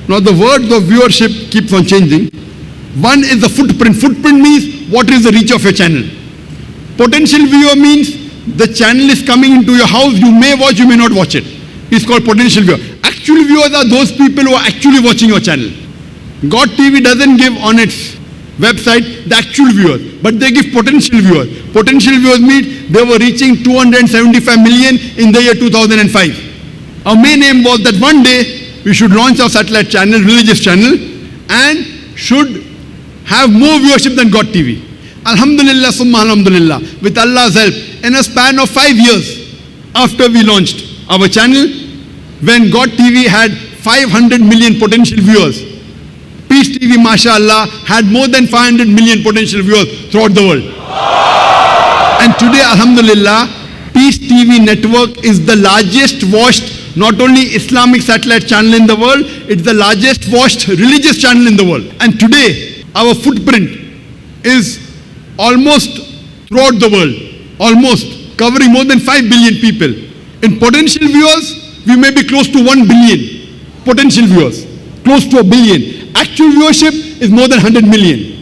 Now the word of viewership keeps on changing. One is the footprint. Footprint means what is the reach of your channel. Potential viewer means the channel is coming into your house, you may watch, you may not watch it. It's called potential viewer. Actual viewers are those people who are actually watching your channel. God TV doesn't give on its website the actual viewers, but they give potential viewers. Potential viewers mean they were reaching 275 million in the year 2005. Our main aim was that one day we should launch our satellite channel, religious channel, and should have more viewership than God TV. Alhamdulillah, summa alhamdulillah, with Allah's help, in a span of 5 years after we launched our channel, when God TV had 500 million potential viewers, Peace TV, mashallah, had more than 500 million potential viewers throughout the world. And today, alhamdulillah, Peace TV network is the largest watched, not only Islamic satellite channel in the world, it's the largest watched religious channel in the world. And today, our footprint is almost throughout the world, almost covering more than 5 billion people. In potential viewers, we may be close to 1 billion potential viewers, close to 1 billion. Actual viewership is more than 100 million.